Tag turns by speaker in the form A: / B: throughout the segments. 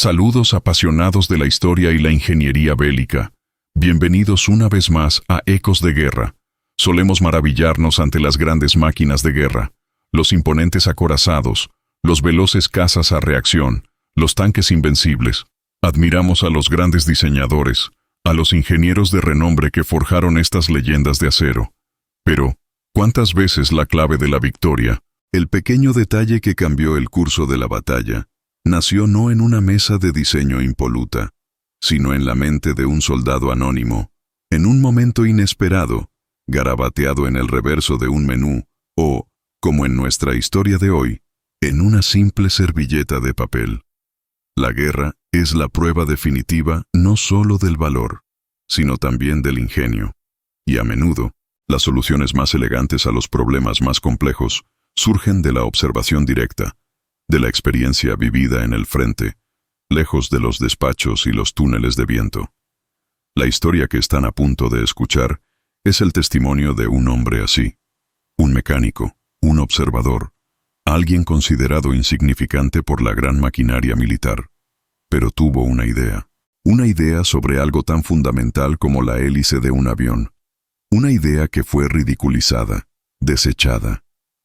A: Saludos apasionados de la historia y la ingeniería bélica. Bienvenidos una vez más a Ecos de Guerra. Solemos maravillarnos ante las grandes máquinas de guerra, los imponentes acorazados, los veloces cazas a reacción, los tanques invencibles. Admiramos a los grandes diseñadores, a los ingenieros de renombre que forjaron estas leyendas de acero. Pero, ¿cuántas veces la clave de la victoria, el pequeño detalle que cambió el curso de la batalla, nació no en una mesa de diseño impoluta, sino en la mente de un soldado anónimo, en un momento inesperado, garabateado en el reverso de un menú, o, como en nuestra historia de hoy, en una simple servilleta de papel? La guerra es la prueba definitiva no solo del valor, sino también del ingenio. Y a menudo, las soluciones más elegantes a los problemas más complejos surgen de la observación directa, de la experiencia vivida en el frente, lejos de los despachos y los túneles de viento. La historia que están a punto de escuchar es el testimonio de un hombre así, un mecánico, un observador, alguien considerado insignificante por la gran maquinaria militar, pero tuvo una idea sobre algo tan fundamental como la hélice de un avión, una idea que fue ridiculizada, desechada,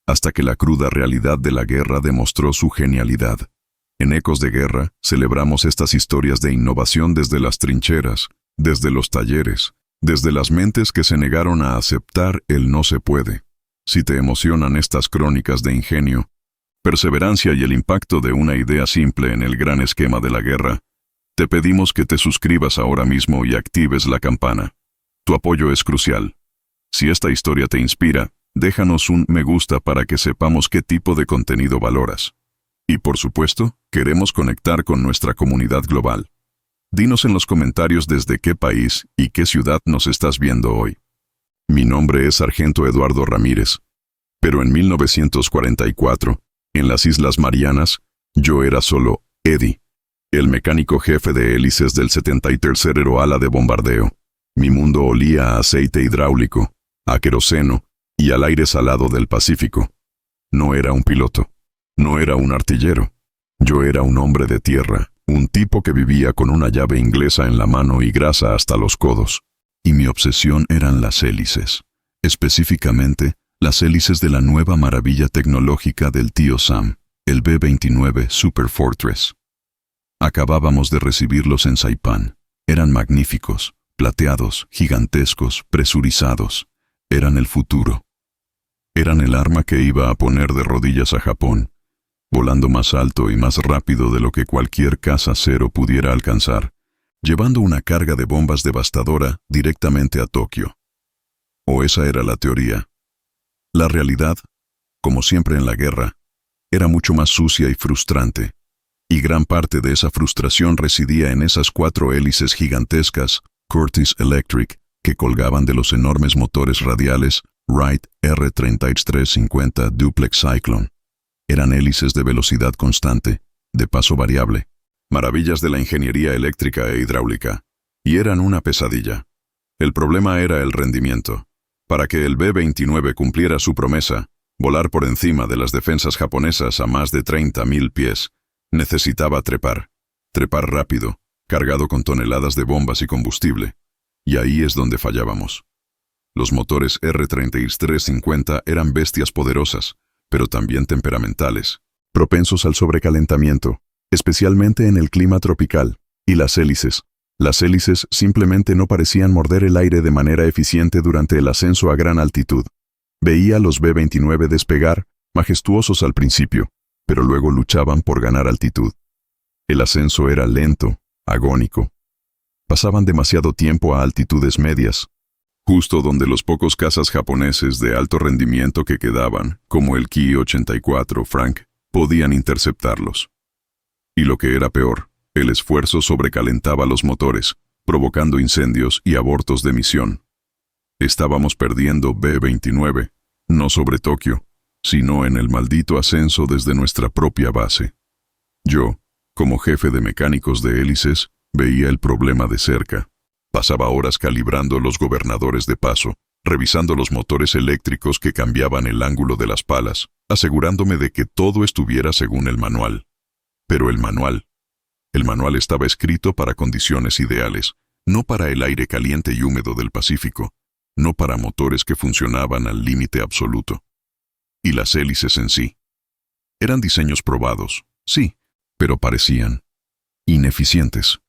A: hasta que la cruda realidad de la guerra demostró su genialidad. En Ecos de Guerra celebramos estas historias de innovación desde las trincheras, desde los talleres, desde las mentes que se negaron a aceptar el no se puede. Si te emocionan estas crónicas de ingenio, perseverancia y el impacto de una idea simple en el gran esquema de la guerra, te pedimos que te suscribas ahora mismo y actives la campana. Tu apoyo es crucial. Si esta historia te inspira, déjanos un me gusta para que sepamos qué tipo de contenido valoras. Y por supuesto, queremos conectar con nuestra comunidad global. Dinos en los comentarios desde qué país y qué ciudad nos estás viendo hoy. Mi nombre es Sargento Eduardo Ramírez, pero en 1944, en las Islas Marianas, yo era solo Eddie, el mecánico jefe de hélices del 73 Aeroala de bombardeo. Mi mundo olía a aceite hidráulico, a queroseno y al aire salado del Pacífico. No era un piloto, no era un artillero. Yo era un hombre de tierra, un tipo que vivía con una llave inglesa en la mano y grasa hasta los codos. Y mi obsesión eran las hélices, específicamente las hélices de la nueva maravilla tecnológica del tío Sam, el B-29 Super Fortress. Acabábamos de recibirlos en Saipán. Eran magníficos, plateados, gigantescos, presurizados. Eran el futuro. Eran el arma que iba a poner de rodillas a Japón, volando más alto y más rápido de lo que cualquier caza cero pudiera alcanzar, llevando una carga de bombas devastadora directamente a Tokio. O esa era la teoría. La realidad, como siempre en la guerra, era mucho más sucia y frustrante, y gran parte de esa frustración residía en esas 4 hélices gigantescas, Curtiss Electric, que colgaban de los enormes motores radiales Wright R3350 Duplex Cyclone. Eran hélices de velocidad constante, de paso variable, maravillas de la ingeniería eléctrica e hidráulica, y eran una pesadilla. El problema era el rendimiento. Para que el B-29 cumpliera su promesa, volar por encima de las defensas japonesas a más de 30.000 pies, necesitaba trepar rápido, cargado con toneladas de bombas y combustible. Y ahí es donde fallábamos. Los motores R3350 eran bestias poderosas, pero también temperamentales, propensos al sobrecalentamiento, especialmente en el clima tropical, y las hélices simplemente no parecían morder el aire de manera eficiente durante el ascenso a gran altitud. Veía a los B-29 despegar, majestuosos al principio, pero luego luchaban por ganar altitud. El ascenso era lento, agónico. Pasaban demasiado tiempo a altitudes medias, justo donde los pocos cazas japoneses de alto rendimiento que quedaban, como el Ki-84 Frank, podían interceptarlos. Y lo que era peor, el esfuerzo sobrecalentaba los motores, provocando incendios y abortos de misión. Estábamos perdiendo B-29, no sobre Tokio, sino en el maldito ascenso desde nuestra propia base. Yo, como jefe de mecánicos de hélices, veía el problema de cerca. Pasaba horas calibrando los gobernadores de paso, revisando los motores eléctricos que cambiaban el ángulo de las palas, asegurándome de que todo estuviera según el manual. Pero el manual El manual estaba escrito para condiciones ideales, no para el aire caliente y húmedo del Pacífico, no para motores que funcionaban al límite absoluto. Y las hélices en sí. Eran diseños probados, sí, pero parecían ineficientes.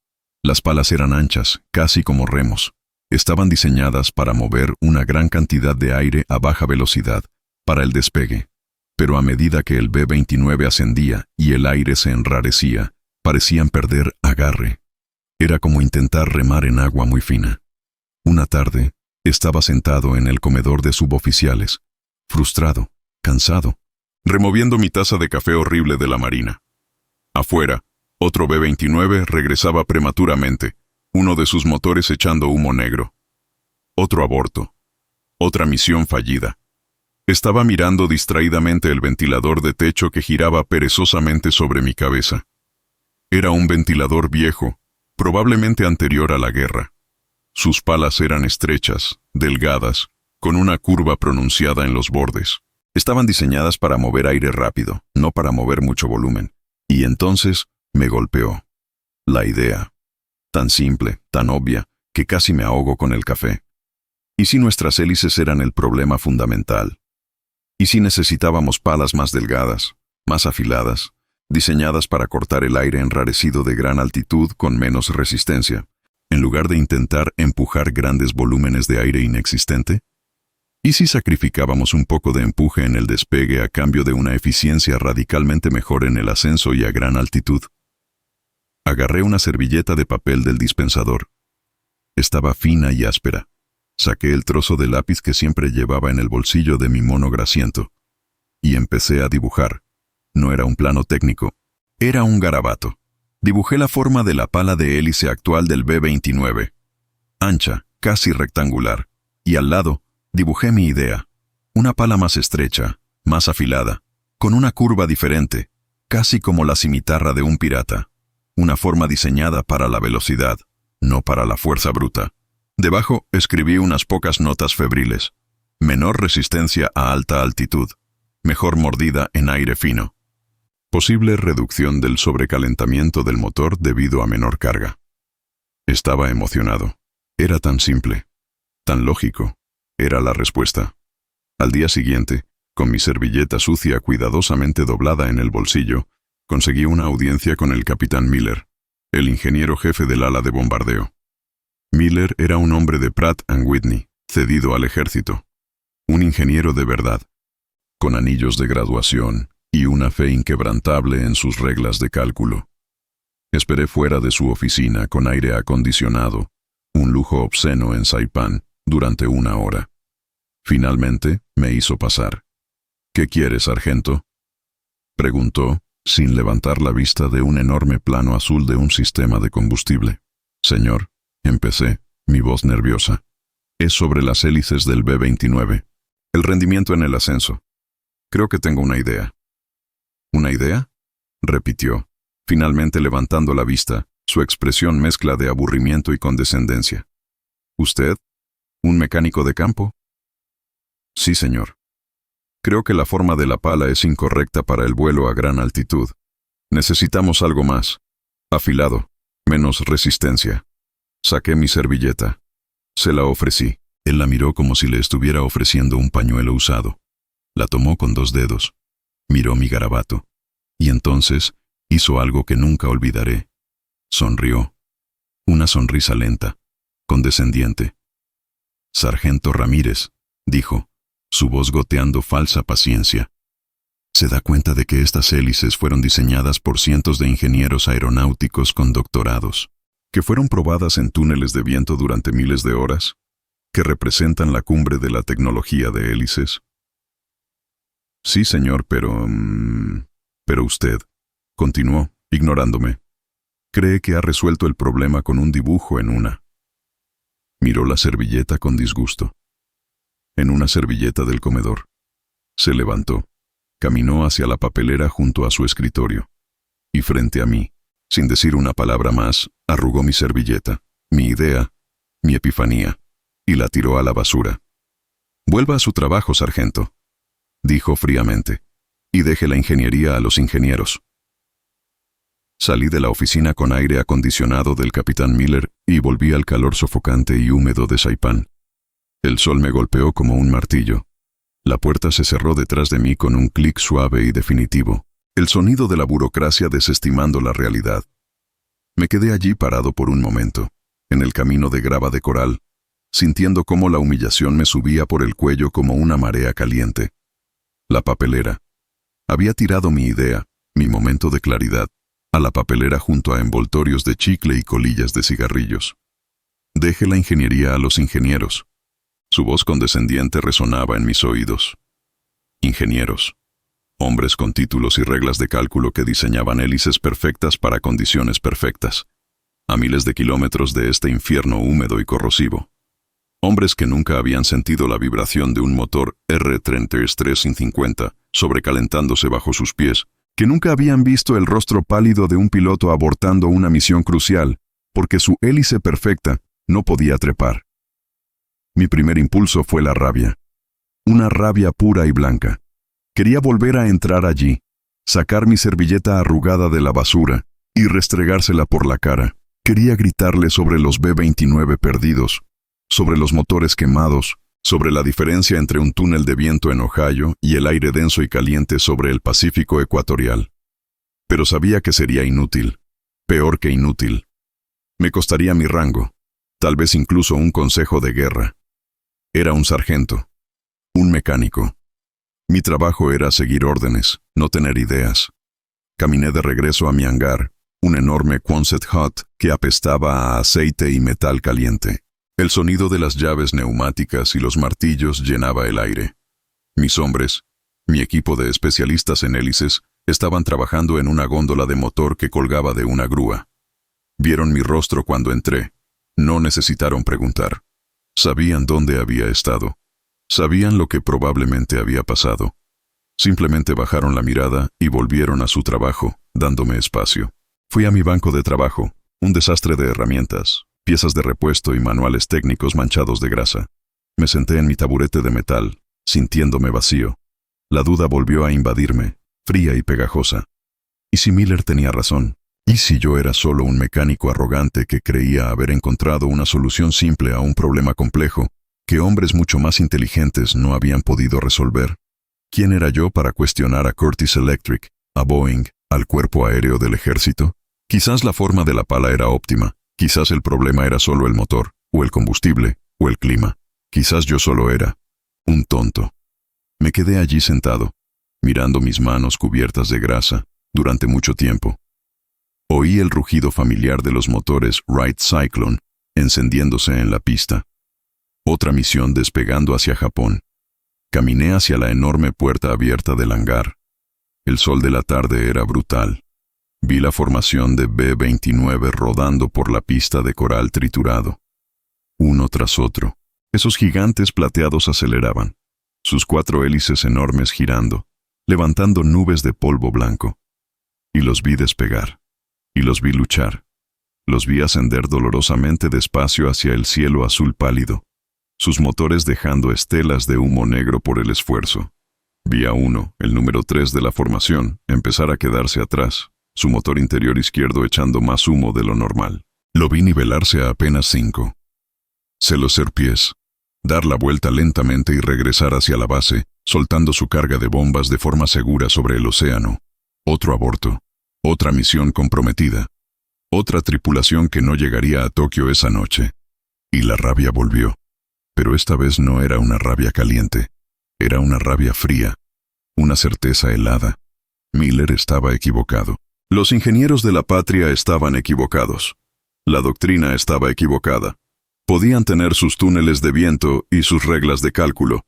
A: Las palas eran anchas, casi como remos. Estaban diseñadas para mover una gran cantidad de aire a baja velocidad, para el despegue. Pero a medida que el B-29 ascendía y el aire se enrarecía, parecían perder agarre. Era como intentar remar en agua muy fina. Una tarde, estaba sentado en el comedor de suboficiales, frustrado, cansado, removiendo mi taza de café horrible de la Marina. Afuera, otro B-29 regresaba prematuramente, uno de sus motores echando humo negro. Otro aborto. Otra misión fallida. Estaba mirando distraídamente el ventilador de techo que giraba perezosamente sobre mi cabeza. Era un ventilador viejo, probablemente anterior a la guerra. Sus palas eran estrechas, delgadas, con una curva pronunciada en los bordes. Estaban diseñadas para mover aire rápido, no para mover mucho volumen. Y entonces me golpeó. La idea. Tan simple, tan obvia, que casi me ahogo con el café. ¿Y si nuestras hélices eran el problema fundamental? ¿Y si necesitábamos palas más delgadas, más afiladas, diseñadas para cortar el aire enrarecido de gran altitud con menos resistencia, en lugar de intentar empujar grandes volúmenes de aire inexistente? ¿Y si sacrificábamos un poco de empuje en el despegue a cambio de una eficiencia radicalmente mejor en el ascenso y a gran altitud? Agarré una servilleta de papel del dispensador. Estaba fina y áspera. Saqué el trozo de lápiz que siempre llevaba en el bolsillo de mi mono grasiento. Y empecé a dibujar. No era un plano técnico. Era un garabato. Dibujé la forma de la pala de hélice actual del B-29. Ancha, casi rectangular. Y al lado, dibujé mi idea. Una pala más estrecha, más afilada, con una curva diferente, casi como la cimitarra de un pirata. Una forma diseñada para la velocidad, no para la fuerza bruta. Debajo escribí unas pocas notas febriles. Menor resistencia a alta altitud. Mejor mordida en aire fino. Posible reducción del sobrecalentamiento del motor debido a menor carga. Estaba emocionado. Era tan simple, tan lógico. Era la respuesta. Al día siguiente, con mi servilleta sucia cuidadosamente doblada en el bolsillo, conseguí una audiencia con el capitán Miller, el ingeniero jefe del ala de bombardeo. Miller era un hombre de Pratt & Whitney, cedido al ejército. Un ingeniero de verdad, con anillos de graduación y una fe inquebrantable en sus reglas de cálculo. Esperé fuera de su oficina con aire acondicionado, un lujo obsceno en Saipán, durante 1 hora. Finalmente, me hizo pasar. «¿Qué quiere, sargento?», preguntó, sin levantar la vista de un enorme plano azul de un sistema de combustible. «Señor», empecé, mi voz nerviosa. «Es sobre las hélices del B-29. El rendimiento en el ascenso. Creo que tengo una idea». «¿Una idea?», repitió, finalmente levantando la vista, su expresión mezcla de aburrimiento y condescendencia. «¿Usted? ¿Un mecánico de campo?». «Sí, señor. Creo que la forma de la pala es incorrecta para el vuelo a gran altitud. Necesitamos algo más. Afilado. Menos resistencia». Saqué mi servilleta. Se la ofrecí. Él la miró como si le estuviera ofreciendo un pañuelo usado. La tomó con 2 dedos. Miró mi garabato. Y entonces hizo algo que nunca olvidaré. Sonrió. Una sonrisa lenta, condescendiente. «Sargento Ramírez», dijo, su voz goteando falsa paciencia. «¿Se da cuenta de que estas hélices fueron diseñadas por cientos de ingenieros aeronáuticos con doctorados? ¿Que fueron probadas en túneles de viento durante miles de horas? ¿Que representan la cumbre de la tecnología de hélices?». «Sí, señor, pero usted», continuó, ignorándome, «cree que ha resuelto el problema con un dibujo en una». Miró la servilleta con disgusto. En una servilleta del comedor. Se levantó. Caminó hacia la papelera junto a su escritorio. Y frente a mí, sin decir una palabra más, arrugó mi servilleta, mi idea, mi epifanía, y la tiró a la basura. «Vuelva a su trabajo, sargento», dijo fríamente, «y deje la ingeniería a los ingenieros». Salí de la oficina con aire acondicionado del capitán Miller y volví al calor sofocante y húmedo de Saipán. El sol me golpeó como un martillo. La puerta se cerró detrás de mí con un clic suave y definitivo. El sonido de la burocracia desestimando la realidad. Me quedé allí parado por un momento, en el camino de grava de coral, sintiendo cómo la humillación me subía por el cuello como una marea caliente. La papelera. Había tirado mi idea, mi momento de claridad, a la papelera junto a envoltorios de chicle y colillas de cigarrillos. Deje la ingeniería a los ingenieros. Su voz condescendiente resonaba en mis oídos. Ingenieros. Hombres con títulos y reglas de cálculo que diseñaban hélices perfectas para condiciones perfectas, a miles de kilómetros de este infierno húmedo y corrosivo. Hombres que nunca habían sentido la vibración de un motor R-3350 sobrecalentándose bajo sus pies, que nunca habían visto el rostro pálido de un piloto abortando una misión crucial, porque su hélice perfecta no podía trepar. Mi primer impulso fue la rabia. Una rabia pura y blanca. Quería volver a entrar allí, sacar mi servilleta arrugada de la basura y restregársela por la cara. Quería gritarle sobre los B-29 perdidos, sobre los motores quemados, sobre la diferencia entre un túnel de viento en Ohio y el aire denso y caliente sobre el Pacífico ecuatorial. Pero sabía que sería inútil, peor que inútil. Me costaría mi rango, tal vez incluso un consejo de guerra. Era un sargento, un mecánico. Mi trabajo era seguir órdenes, no tener ideas. Caminé de regreso a mi hangar, un enorme Quonset Hut que apestaba a aceite y metal caliente. El sonido de las llaves neumáticas y los martillos llenaba el aire. Mis hombres, mi equipo de especialistas en hélices, estaban trabajando en una góndola de motor que colgaba de una grúa. Vieron mi rostro cuando entré. No necesitaron preguntar. Sabían dónde había estado. Sabían lo que probablemente había pasado. Simplemente bajaron la mirada y volvieron a su trabajo, dándome espacio. Fui a mi banco de trabajo, un desastre de herramientas, piezas de repuesto y manuales técnicos manchados de grasa. Me senté en mi taburete de metal, sintiéndome vacío. La duda volvió a invadirme, fría y pegajosa. ¿Y si Miller tenía razón? ¿Y si yo era solo un mecánico arrogante que creía haber encontrado una solución simple a un problema complejo que hombres mucho más inteligentes no habían podido resolver? ¿Quién era yo para cuestionar a Curtiss Electric, a Boeing, al cuerpo aéreo del ejército? Quizás la forma de la pala era óptima, quizás el problema era solo el motor, o el combustible, o el clima. Quizás yo solo era un tonto. Me quedé allí sentado, mirando mis manos cubiertas de grasa, durante mucho tiempo. Oí el rugido familiar de los motores Wright Cyclone encendiéndose en la pista. Otra misión despegando hacia Japón. Caminé hacia la enorme puerta abierta del hangar. El sol de la tarde era brutal. Vi la formación de B-29 rodando por la pista de coral triturado. Uno tras otro. Esos gigantes plateados aceleraban, sus 4 hélices enormes girando, levantando nubes de polvo blanco. Y los vi despegar. Y los vi luchar. Los vi ascender dolorosamente despacio hacia el cielo azul pálido, sus motores dejando estelas de humo negro por el esfuerzo. Vi a uno, el número 3 de la formación, empezar a quedarse atrás, su motor interior izquierdo echando más humo de lo normal. Lo vi nivelarse a apenas 5. Celos ser pies, dar la vuelta lentamente y regresar hacia la base, soltando su carga de bombas de forma segura sobre el océano. Otro aborto, otra misión comprometida, otra tripulación que no llegaría a Tokio esa noche. Y la rabia volvió. Pero esta vez no era una rabia caliente, era una rabia fría, una certeza helada. Miller estaba equivocado. Los ingenieros de la patria estaban equivocados. La doctrina estaba equivocada. Podían tener sus túneles de viento y sus reglas de cálculo.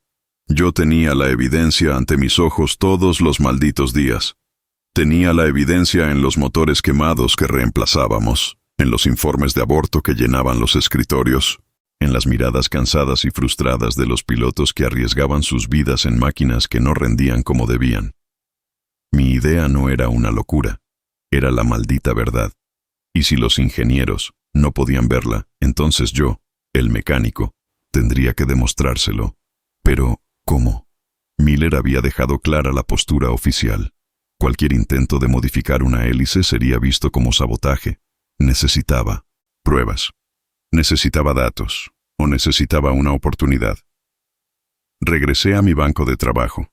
A: Yo tenía la evidencia ante mis ojos todos los malditos días. Tenía la evidencia en los motores quemados que reemplazábamos, en los informes de aborto que llenaban los escritorios, en las miradas cansadas y frustradas de los pilotos que arriesgaban sus vidas en máquinas que no rendían como debían. Mi idea no era una locura, era la maldita verdad. Y si los ingenieros no podían verla, entonces yo, el mecánico, tendría que demostrárselo. Pero, ¿cómo? Miller había dejado clara la postura oficial. Cualquier intento de modificar una hélice sería visto como sabotaje. Necesitaba pruebas. Necesitaba datos. O necesitaba una oportunidad. Regresé a mi banco de trabajo.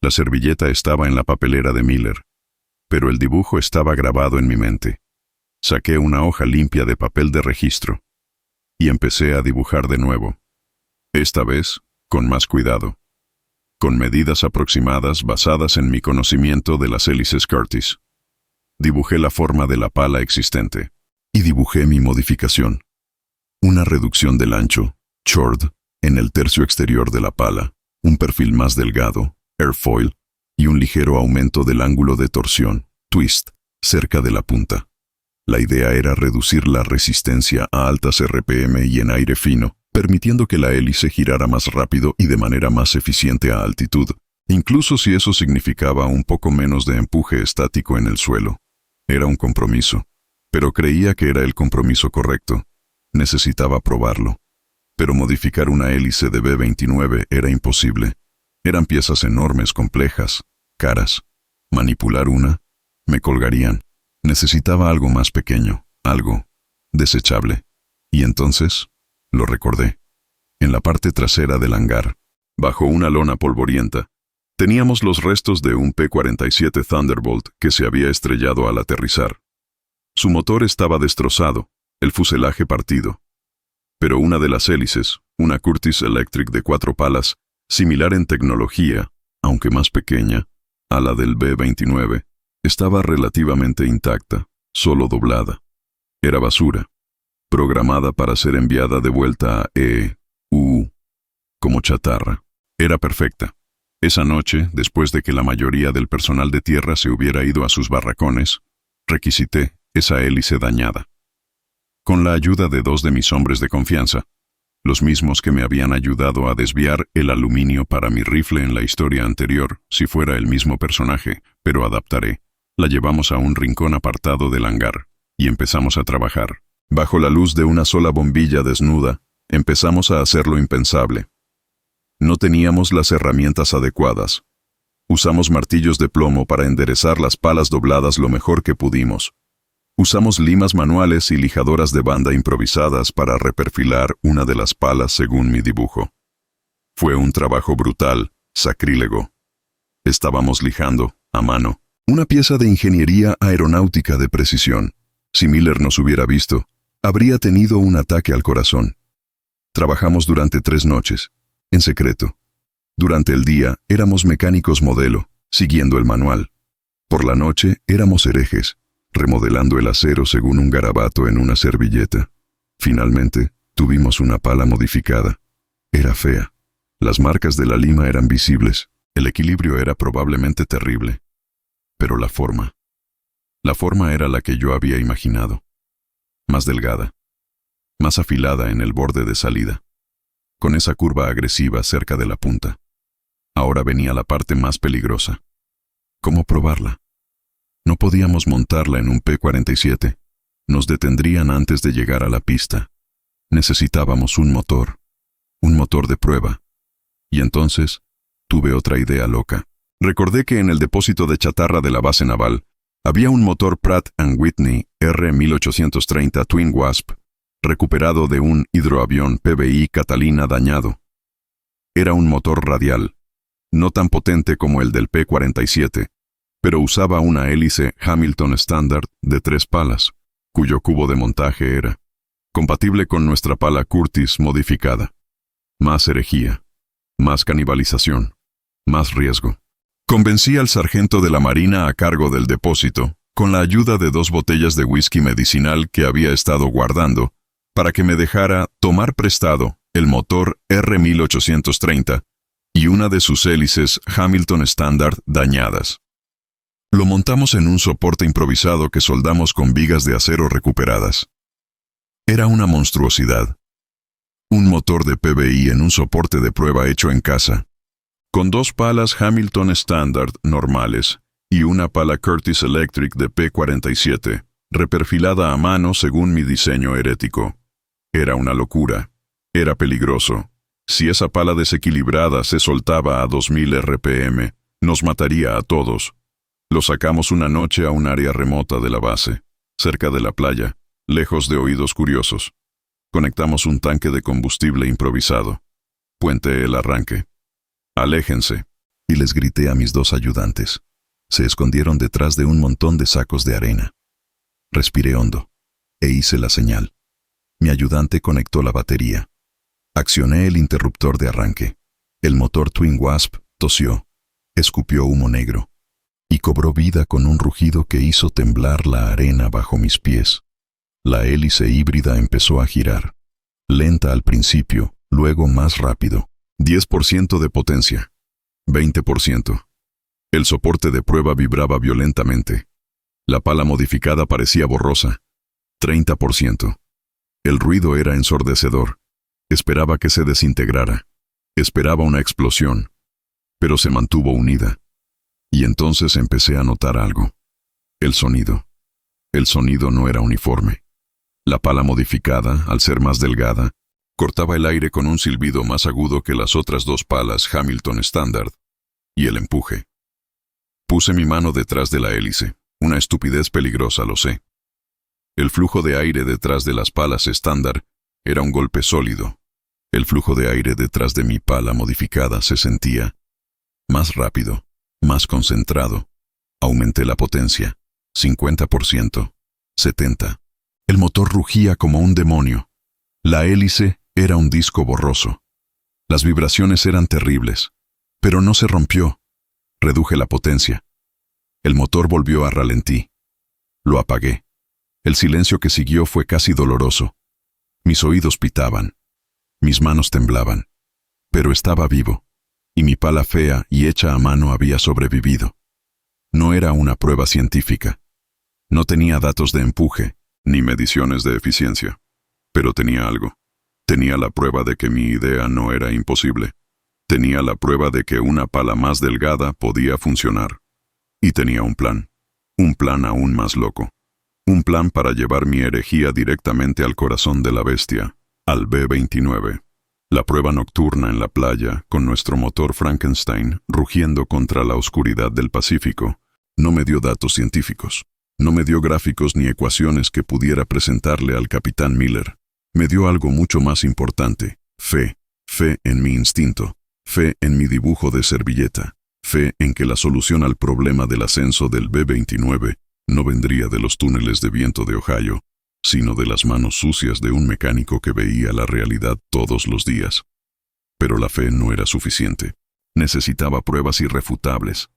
A: La servilleta estaba en la papelera de Miller, pero el dibujo estaba grabado en mi mente. Saqué una hoja limpia de papel de registro y empecé a dibujar de nuevo. Esta vez, con más cuidado. Con medidas aproximadas basadas en mi conocimiento de las hélices Curtis. Dibujé la forma de la pala existente y dibujé mi modificación. Una reducción del ancho, chord, en el tercio exterior de la pala, un perfil más delgado, airfoil, y un ligero aumento del ángulo de torsión, twist, cerca de la punta. La idea era reducir la resistencia a altas RPM y en aire fino, permitiendo que la hélice girara más rápido y de manera más eficiente a altitud, incluso si eso significaba un poco menos de empuje estático en el suelo. Era un compromiso, pero creía que era el compromiso correcto. Necesitaba probarlo. Pero modificar una hélice de B-29 era imposible. Eran piezas enormes, complejas, caras. Manipular una, me colgarían. Necesitaba algo más pequeño, algo desechable. Y entonces, lo recordé. En la parte trasera del hangar, bajo una lona polvorienta, teníamos los restos de un P-47 Thunderbolt que se había estrellado al aterrizar. Su motor estaba destrozado, el fuselaje partido. Pero una de las hélices, una Curtis Electric de 4 palas, similar en tecnología, aunque más pequeña, a la del B-29, estaba relativamente intacta, solo doblada. Era basura, programada para ser enviada de vuelta a E.U. como chatarra. Era perfecta. Esa noche, después de que la mayoría del personal de tierra se hubiera ido a sus barracones, requisité esa hélice dañada. Con la ayuda de 2 de mis hombres de confianza, los mismos que me habían ayudado a desviar el aluminio para mi rifle en la historia anterior, si fuera el mismo personaje, pero adaptaré. La llevamos a un rincón apartado del hangar, y empezamos a trabajar. Bajo la luz de una sola bombilla desnuda, empezamos a hacer lo impensable. No teníamos las herramientas adecuadas. Usamos martillos de plomo para enderezar las palas dobladas lo mejor que pudimos. Usamos limas manuales y lijadoras de banda improvisadas para reperfilar una de las palas según mi dibujo. Fue un trabajo brutal, sacrílego. Estábamos lijando, a mano, una pieza de ingeniería aeronáutica de precisión. Si Miller nos hubiera visto, habría tenido un ataque al corazón. Trabajamos durante 3 noches, en secreto. Durante el día éramos mecánicos modelo, siguiendo el manual. Por la noche éramos herejes, remodelando el acero según un garabato en una servilleta. Finalmente, tuvimos una pala modificada. Era fea. Las marcas de la lima eran visibles. El equilibrio era probablemente terrible. Pero la forma era la que yo había imaginado. Más delgada. Más afilada en el borde de salida. Con esa curva agresiva cerca de la punta. Ahora venía la parte más peligrosa. ¿Cómo probarla? No podíamos montarla en un P-47. Nos detendrían antes de llegar a la pista. Necesitábamos un motor de prueba. Y entonces, tuve otra idea loca. Recordé que en el depósito de chatarra de la base naval había un motor Pratt & Whitney R-1830 Twin Wasp, recuperado de un hidroavión PBI Catalina dañado. Era un motor radial, no tan potente como el del P-47, pero usaba una hélice Hamilton Standard de 3 palas, cuyo cubo de montaje era compatible con nuestra pala Curtis modificada. Más herejía, más canibalización, más riesgo. Convencí al sargento de la Marina a cargo del depósito, con la ayuda de 2 botellas de whisky medicinal que había estado guardando, para que me dejara tomar prestado el motor R-1830 y una de sus hélices Hamilton Standard dañadas. Lo montamos en un soporte improvisado que soldamos con vigas de acero recuperadas. Era una monstruosidad. Un motor de PBI en un soporte de prueba hecho en casa, con 2 palas Hamilton Standard normales y una pala Curtis Electric de P-47, reperfilada a mano según mi diseño herético. Era una locura. Era peligroso. Si esa pala desequilibrada se soltaba a 2000 RPM, nos mataría a todos. Lo sacamos una noche a un área remota de la base, cerca de la playa, lejos de oídos curiosos. Conectamos un tanque de combustible improvisado. Puente el arranque. Aléjense. Y les grité a mis dos ayudantes. Se escondieron detrás de un montón de sacos de arena. Respiré hondo e hice la señal. Mi ayudante conectó la batería. Accioné el interruptor de arranque. El motor Twin Wasp tosió, escupió humo negro y cobró vida con un rugido que hizo temblar la arena bajo mis pies. La hélice híbrida empezó a girar, lenta al principio, luego más rápido. 10% de potencia. 20%. El soporte de prueba vibraba violentamente. La pala modificada parecía borrosa. 30%. El ruido era ensordecedor. Esperaba que se desintegrara. Esperaba una explosión. Pero se mantuvo unida. Y entonces empecé a notar algo. El sonido. El sonido no era uniforme. La pala modificada, al ser más delgada, cortaba el aire con un silbido más agudo que las otras dos palas Hamilton Standard. Y el empuje. Puse mi mano detrás de la hélice. Una estupidez peligrosa, lo sé. El flujo de aire detrás de las palas estándar era un golpe sólido. El flujo de aire detrás de mi pala modificada se sentía más rápido, más concentrado. Aumenté la potencia. 50%. 70%. El motor rugía como un demonio. La hélice era un disco borroso. Las vibraciones eran terribles, pero no se rompió. Reduje la potencia. El motor volvió a ralentí. Lo apagué. El silencio que siguió fue casi doloroso. Mis oídos pitaban. Mis manos temblaban. Pero estaba vivo, y mi pala fea y hecha a mano había sobrevivido. No era una prueba científica. No tenía datos de empuje, ni mediciones de eficiencia. Pero tenía algo. Tenía la prueba de que mi idea no era imposible. Tenía la prueba de que una pala más delgada podía funcionar. Y tenía un plan. Un plan aún más loco. Un plan para llevar mi herejía directamente al corazón de la bestia, al B-29. La prueba nocturna en la playa, con nuestro motor Frankenstein rugiendo contra la oscuridad del Pacífico, no me dio datos científicos. No me dio gráficos ni ecuaciones que pudiera presentarle al capitán Miller. Me dio algo mucho más importante. Fe. Fe en mi instinto. Fe en mi dibujo de servilleta. Fe en que la solución al problema del ascenso del B-29 no vendría de los túneles de viento de Ohio, sino de las manos sucias de un mecánico que veía la realidad todos los días. Pero la fe no era suficiente. Necesitaba pruebas irrefutables.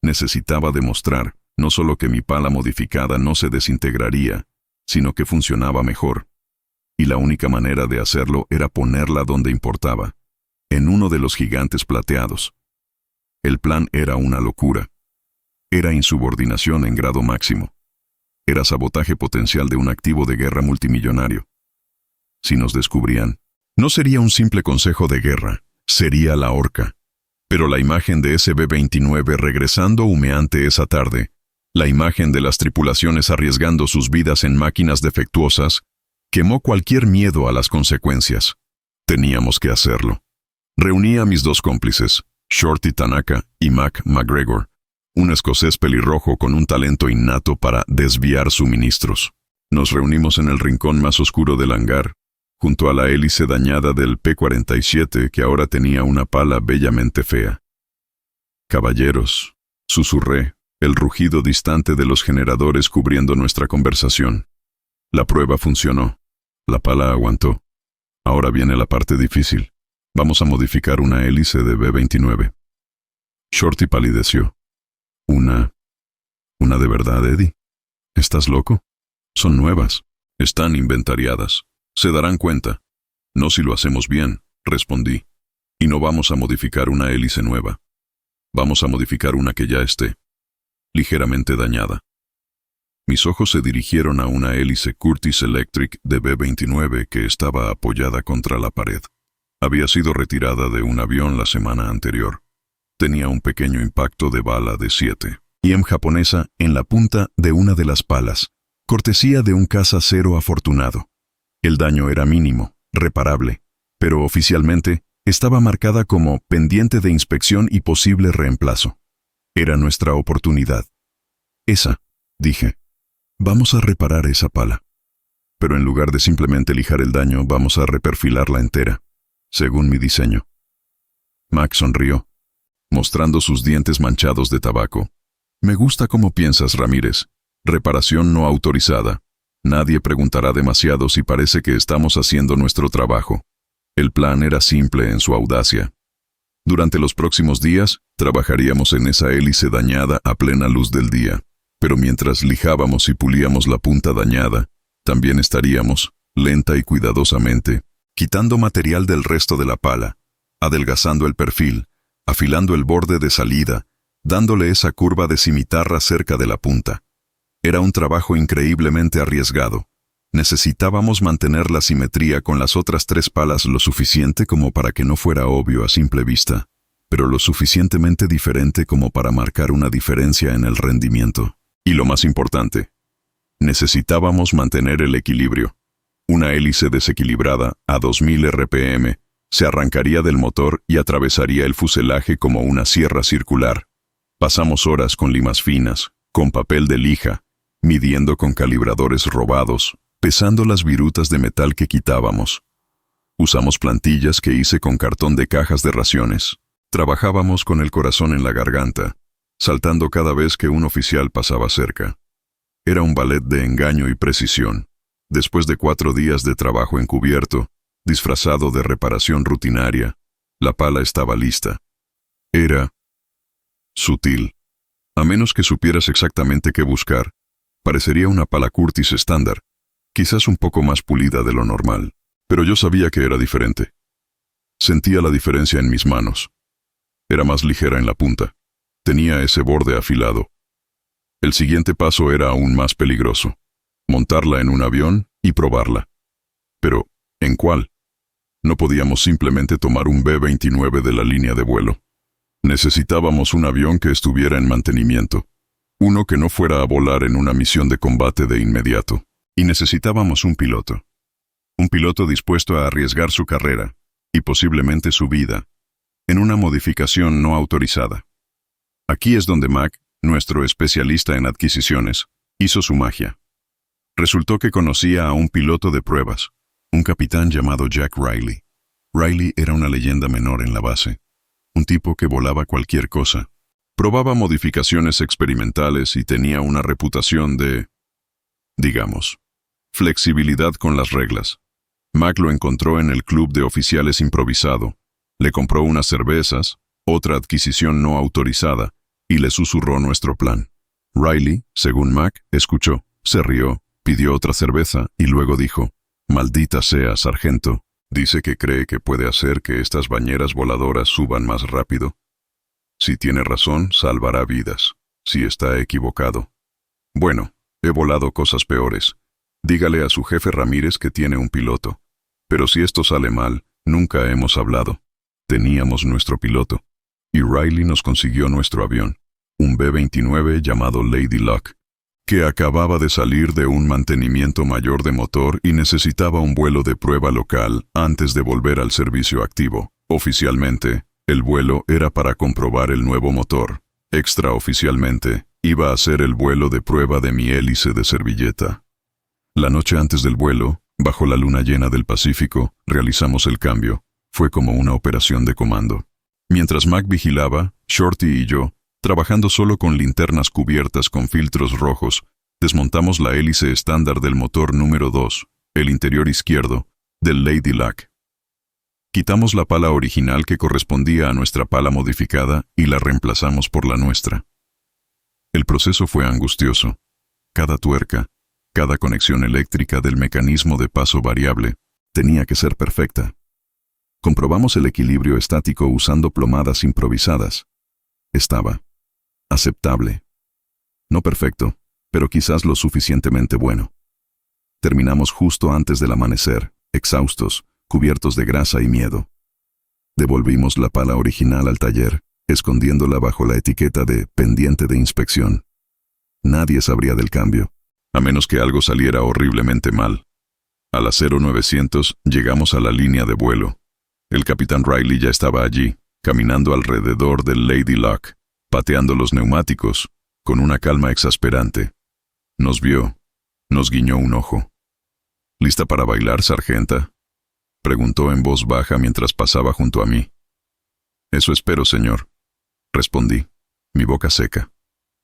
A: Necesitaba demostrar no solo que mi pala modificada no se desintegraría, sino que funcionaba mejor. Y la única manera de hacerlo era ponerla donde importaba, en uno de los gigantes plateados. El plan era una locura. Era insubordinación en grado máximo. Era sabotaje potencial de un activo de guerra multimillonario. Si nos descubrían, no sería un simple consejo de guerra, sería la horca. Pero la imagen de ese B-29 regresando humeante esa tarde, la imagen de las tripulaciones arriesgando sus vidas en máquinas defectuosas, quemó cualquier miedo a las consecuencias. Teníamos que hacerlo. Reuní a mis dos cómplices, Shorty Tanaka y Mac McGregor, un escocés pelirrojo con un talento innato para desviar suministros. Nos reunimos en el rincón más oscuro del hangar, junto a la hélice dañada del P-47 que ahora tenía una pala bellamente fea. «Caballeros», susurré, el rugido distante de los generadores cubriendo nuestra conversación. La prueba funcionó. La pala aguantó. Ahora viene la parte difícil. Vamos a modificar una hélice de B-29. Shorty palideció. ¿Una de verdad, Eddie? ¿Estás loco? Son nuevas. Están inventariadas. Se darán cuenta. No si lo hacemos bien, respondí. Y no vamos a modificar una hélice nueva. Vamos a modificar una que ya esté ligeramente dañada. Mis ojos se dirigieron a una hélice Curtiss Electric de B-29 que estaba apoyada contra la pared. Había sido retirada de un avión la semana anterior. Tenía un pequeño impacto de bala de 7 IM japonesa en la punta de una de las palas, cortesía de un caza cero afortunado. El daño era mínimo, reparable, pero oficialmente estaba marcada como pendiente de inspección y posible reemplazo. Era nuestra oportunidad. Esa, dije. Vamos a reparar esa pala. Pero en lugar de simplemente lijar el daño, vamos a reperfilarla entera, según mi diseño. Mac sonrió, mostrando sus dientes manchados de tabaco. Me gusta cómo piensas, Ramírez. Reparación no autorizada. Nadie preguntará demasiado si parece que estamos haciendo nuestro trabajo. El plan era simple en su audacia. Durante los próximos días, trabajaríamos en esa hélice dañada a plena luz del día. Pero mientras lijábamos y pulíamos la punta dañada, también estaríamos, lenta y cuidadosamente, quitando material del resto de la pala, adelgazando el perfil, afilando el borde de salida, dándole esa curva de cimitarra cerca de la punta. Era un trabajo increíblemente arriesgado. Necesitábamos mantener la simetría con las otras 3 palas lo suficiente como para que no fuera obvio a simple vista, pero lo suficientemente diferente como para marcar una diferencia en el rendimiento. Y lo más importante, necesitábamos mantener el equilibrio. Una hélice desequilibrada a 2000 RPM se arrancaría del motor y atravesaría el fuselaje como una sierra circular. Pasamos horas con limas finas, con papel de lija, midiendo con calibradores robados, pesando las virutas de metal que quitábamos. Usamos plantillas que hice con cartón de cajas de raciones. Trabajábamos con el corazón en la garganta, saltando cada vez que un oficial pasaba cerca. Era un ballet de engaño y precisión. Después de 4 días de trabajo encubierto, disfrazado de reparación rutinaria, la pala estaba lista. Era sutil. A menos que supieras exactamente qué buscar, parecería una pala Curtis estándar, quizás un poco más pulida de lo normal, pero yo sabía que era diferente. Sentía la diferencia en mis manos. Era más ligera en la punta. Tenía ese borde afilado. El siguiente paso era aún más peligroso: montarla en un avión y probarla. Pero, ¿en cuál? No podíamos simplemente tomar un B-29 de la línea de vuelo. Necesitábamos un avión que estuviera en mantenimiento, uno que no fuera a volar en una misión de combate de inmediato. Y necesitábamos un piloto dispuesto a arriesgar su carrera, y posiblemente su vida, en una modificación no autorizada. Aquí es donde Mac, nuestro especialista en adquisiciones, hizo su magia. Resultó que conocía a un piloto de pruebas, un capitán llamado Jack Riley. Riley era una leyenda menor en la base, un tipo que volaba cualquier cosa. Probaba modificaciones experimentales y tenía una reputación de, digamos, flexibilidad con las reglas. Mac lo encontró en el club de oficiales improvisado, le compró unas cervezas, otra adquisición no autorizada, y le susurró nuestro plan. Riley, según Mac, escuchó, se rió, pidió otra cerveza y luego dijo: «Maldita sea, sargento, dice que cree que puede hacer que estas bañeras voladoras suban más rápido. Si tiene razón, salvará vidas. Si está equivocado. Bueno, he volado cosas peores. Dígale a su jefe Ramírez que tiene un piloto. Pero si esto sale mal, nunca hemos hablado. Teníamos nuestro piloto. Y Riley nos consiguió nuestro avión, un B-29 llamado Lady Luck, que acababa de salir de un mantenimiento mayor de motor y necesitaba un vuelo de prueba local antes de volver al servicio activo. Oficialmente, el vuelo era para comprobar el nuevo motor. Extraoficialmente, iba a ser el vuelo de prueba de mi hélice de servilleta. La noche antes del vuelo, bajo la luna llena del Pacífico, realizamos el cambio. Fue como una operación de comando. Mientras Mac vigilaba, Shorty y yo, trabajando solo con linternas cubiertas con filtros rojos, desmontamos la hélice estándar del motor número 2, el interior izquierdo, del Lady Luck. Quitamos la pala original que correspondía a nuestra pala modificada y la reemplazamos por la nuestra. El proceso fue angustioso. Cada tuerca, cada conexión eléctrica del mecanismo de paso variable, tenía que ser perfecta. Comprobamos el equilibrio estático usando plomadas improvisadas. Estaba aceptable. No perfecto, pero quizás lo suficientemente bueno. Terminamos justo antes del amanecer, exhaustos, cubiertos de grasa y miedo. Devolvimos la pala original al taller, escondiéndola bajo la etiqueta de pendiente de inspección. Nadie sabría del cambio, a menos que algo saliera horriblemente mal. A las 0900 llegamos a la línea de vuelo. El capitán Riley ya estaba allí, caminando alrededor del Lady Luck, pateando los neumáticos, con una calma exasperante. Nos vio, nos guiñó un ojo. ¿Lista para bailar, sargenta?, preguntó en voz baja mientras pasaba junto a mí. Eso espero, señor, respondí, mi boca seca.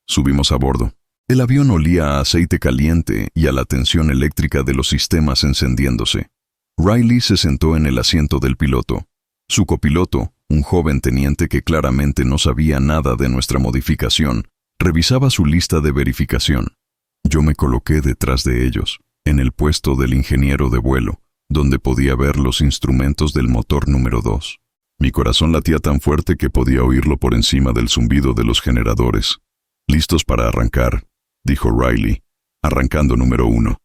A: Subimos a bordo. El avión olía a aceite caliente y a la tensión eléctrica de los sistemas encendiéndose. Riley se sentó en el asiento del piloto. Su copiloto, un joven teniente que claramente no sabía nada de nuestra modificación, revisaba su lista de verificación. Yo me coloqué detrás de ellos, en el puesto del ingeniero de vuelo, donde podía ver los instrumentos del motor número 2. Mi corazón latía tan fuerte que podía oírlo por encima del zumbido de los generadores. «Listos para arrancar», dijo Riley, arrancando número 1.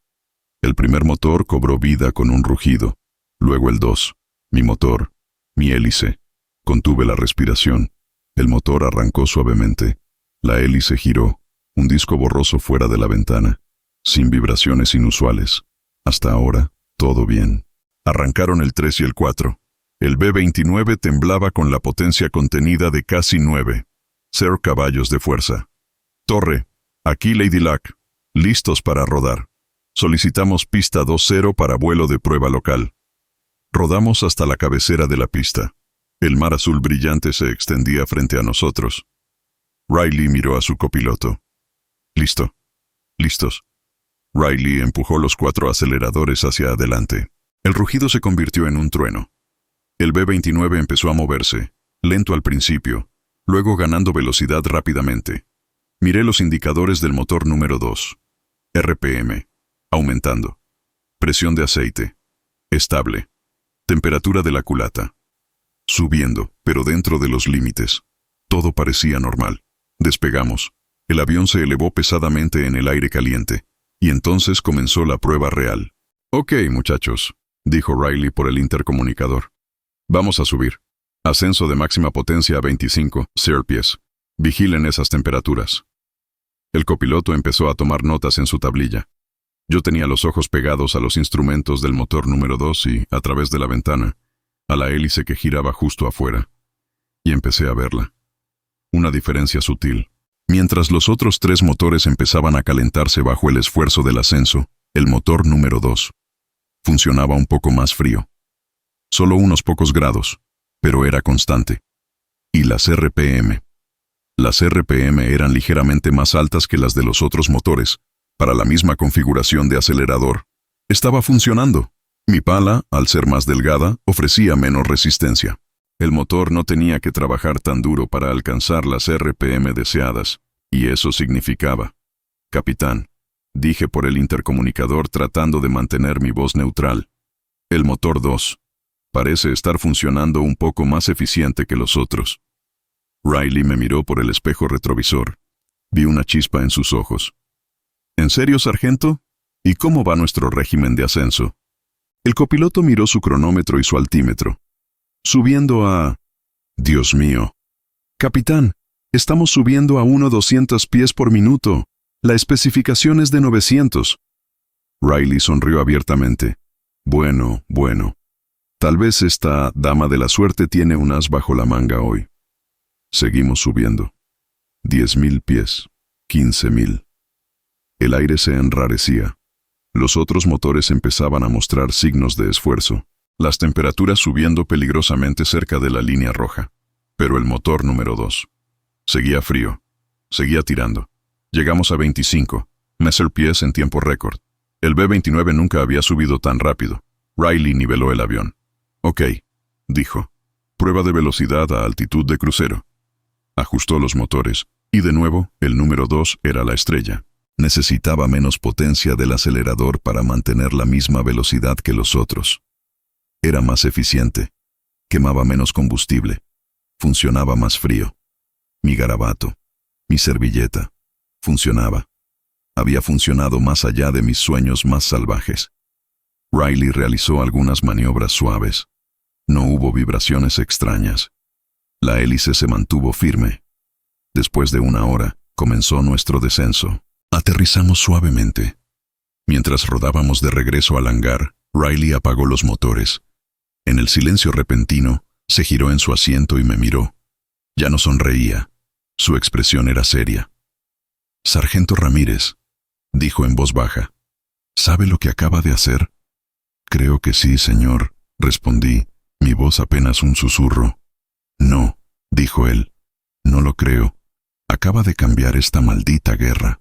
A: El primer motor cobró vida con un rugido, luego el 2, mi motor, mi hélice. Contuve la respiración. El motor arrancó suavemente. La hélice giró, un disco borroso fuera de la ventana, sin vibraciones inusuales. Hasta ahora, todo bien. Arrancaron el 3 y el 4. El B-29 temblaba con la potencia contenida de casi 9. 0 caballos de fuerza. Torre, aquí Lady Luck. Listos para rodar. Solicitamos pista 20 para vuelo de prueba local. Rodamos hasta la cabecera de la pista. El mar azul brillante se extendía frente a nosotros. Riley miró a su copiloto. «Listo. Listos». Riley empujó los 4 aceleradores hacia adelante. El rugido se convirtió en un trueno. El B-29 empezó a moverse, lento al principio, luego ganando velocidad rápidamente. Miré los indicadores del motor número 2. RPM, aumentando. Presión de aceite, estable. Temperatura de la culata, subiendo, pero dentro de los límites. Todo parecía normal. Despegamos. El avión se elevó pesadamente en el aire caliente, y entonces comenzó la prueba real. «Ok, muchachos», dijo Riley por el intercomunicador. «Vamos a subir. Ascenso de máxima potencia a 25 CRPS. Vigilen esas temperaturas». El copiloto empezó a tomar notas en su tablilla. Yo tenía los ojos pegados a los instrumentos del motor número 2 y, a través de la ventana, a la hélice que giraba justo afuera. Y empecé a verla. Una diferencia sutil. Mientras los otros 3 motores empezaban a calentarse bajo el esfuerzo del ascenso, el motor número 2 funcionaba un poco más frío. Solo unos pocos grados, pero era constante. Y las RPM. Las RPM eran ligeramente más altas que las de los otros motores, para la misma configuración de acelerador. Estaba funcionando. Mi pala, al ser más delgada, ofrecía menos resistencia. El motor no tenía que trabajar tan duro para alcanzar las RPM deseadas, y eso significaba: «Capitán», dije por el intercomunicador tratando de mantener mi voz neutral, «el motor 2 parece estar funcionando un poco más eficiente que los otros». Riley me miró por el espejo retrovisor. Vi una chispa en sus ojos. «¿En serio, sargento? ¿Y cómo va nuestro régimen de ascenso?» El copiloto miró su cronómetro y su altímetro. «Subiendo a... Dios mío. Capitán, estamos subiendo a 200 pies por minuto. La especificación es de 900. Riley sonrió abiertamente. Bueno. Tal vez esta dama de la suerte tiene un as bajo la manga hoy. Seguimos subiendo. 10.000 pies. 15.000. El aire se enrarecía. Los otros motores empezaban a mostrar signos de esfuerzo. Las temperaturas subiendo peligrosamente cerca de la línea roja. Pero el motor número 2 seguía frío. Seguía tirando. Llegamos a 25. pies en tiempo récord. El B-29 nunca había subido tan rápido. Riley niveló el avión. «Ok», dijo. «Prueba de velocidad a altitud de crucero». Ajustó los motores, y de nuevo, el número 2 era la estrella. Necesitaba menos potencia del acelerador para mantener la misma velocidad que los otros. Era más eficiente. Quemaba menos combustible. Funcionaba más frío. Mi garabato, mi servilleta, funcionaba. Había funcionado más allá de mis sueños más salvajes. Riley realizó algunas maniobras suaves. No hubo vibraciones extrañas. La hélice se mantuvo firme. Después de 1 hora, comenzó nuestro descenso. Aterrizamos suavemente. Mientras rodábamos de regreso al hangar, Riley apagó los motores. En el silencio repentino, se giró en su asiento y me miró. Ya no sonreía. Su expresión era seria. Sargento Ramírez, dijo en voz baja, ¿sabe lo que acaba de hacer? Creo que sí, señor, respondí, mi voz apenas un susurro. No, dijo él, no lo creo. Acaba de cambiar esta maldita guerra.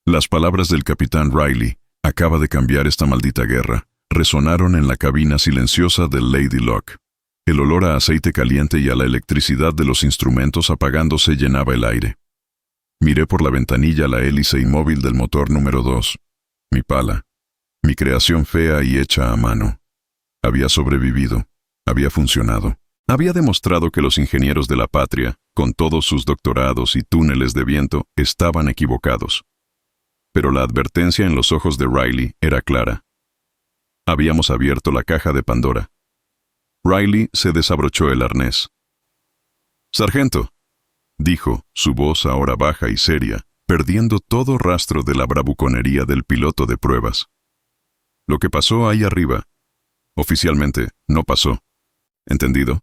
A: Las palabras del capitán Riley, acaba de cambiar esta maldita guerra, resonaron en la cabina silenciosa del Lady Luck. El olor a aceite caliente y a la electricidad de los instrumentos apagándose llenaba el aire. Miré por la ventanilla la hélice inmóvil del motor número 2. Mi pala, mi creación fea y hecha a mano. Había sobrevivido, había funcionado. Había demostrado que los ingenieros de la patria, con todos sus doctorados y túneles de viento, estaban equivocados. Pero la advertencia en los ojos de Riley era clara. Habíamos abierto la caja de Pandora. Riley se desabrochó el arnés. «Sargento», dijo, su voz ahora baja y seria, perdiendo todo rastro de la bravuconería del piloto de pruebas. «Lo que pasó ahí arriba, oficialmente, no pasó. ¿Entendido?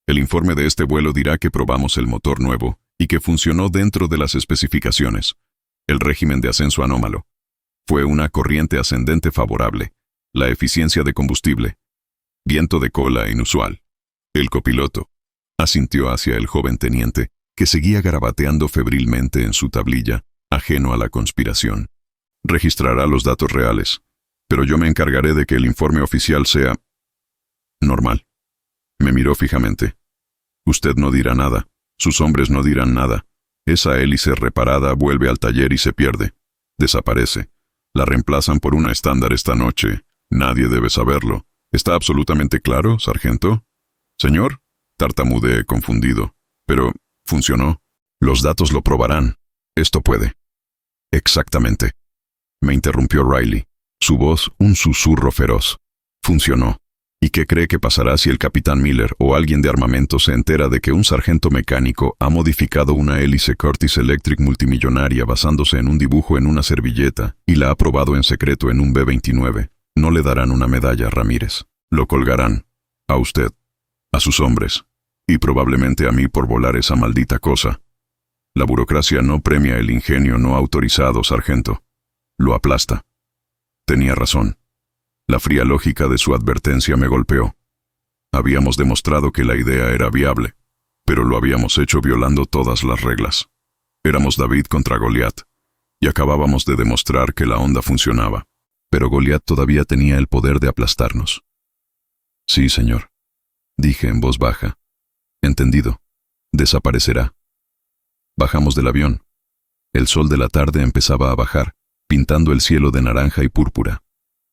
A: El informe de este vuelo dirá que probamos el motor nuevo y que funcionó dentro de las especificaciones. El régimen de ascenso anómalo. Fue una corriente ascendente favorable. La eficiencia de combustible. Viento de cola inusual». El copiloto asintió hacia el joven teniente, que seguía garabateando febrilmente en su tablilla, ajeno a la conspiración. «Registrará los datos reales, pero yo me encargaré de que el informe oficial sea normal». Me miró fijamente. «Usted no dirá nada, sus hombres no dirán nada. Esa hélice reparada vuelve al taller y se pierde. Desaparece. La reemplazan por una estándar esta noche. Nadie debe saberlo. ¿Está absolutamente claro, sargento?» «Señor», tartamudeé confundido. «Pero funcionó. Los datos lo probarán. Esto puede». «Exactamente», me interrumpió Riley, su voz un susurro feroz. «Funcionó. ¿Y qué cree que pasará si el capitán Miller o alguien de armamento se entera de que un sargento mecánico ha modificado una hélice Curtiss Electric multimillonaria basándose en un dibujo en una servilleta y la ha probado en secreto en un B-29? No le darán una medalla, Ramírez. Lo colgarán. A usted. A sus hombres. Y probablemente a mí por volar esa maldita cosa. La burocracia no premia el ingenio no autorizado, sargento. Lo aplasta». Tenía razón. La fría lógica de su advertencia me golpeó. Habíamos demostrado que la idea era viable, pero lo habíamos hecho violando todas las reglas. Éramos David contra Goliat, y acabábamos de demostrar que la onda funcionaba. Pero Goliat todavía tenía el poder de aplastarnos. «Sí, señor», dije en voz baja. «Entendido. Desaparecerá». Bajamos del avión. El sol de la tarde empezaba a bajar, pintando el cielo de naranja y púrpura.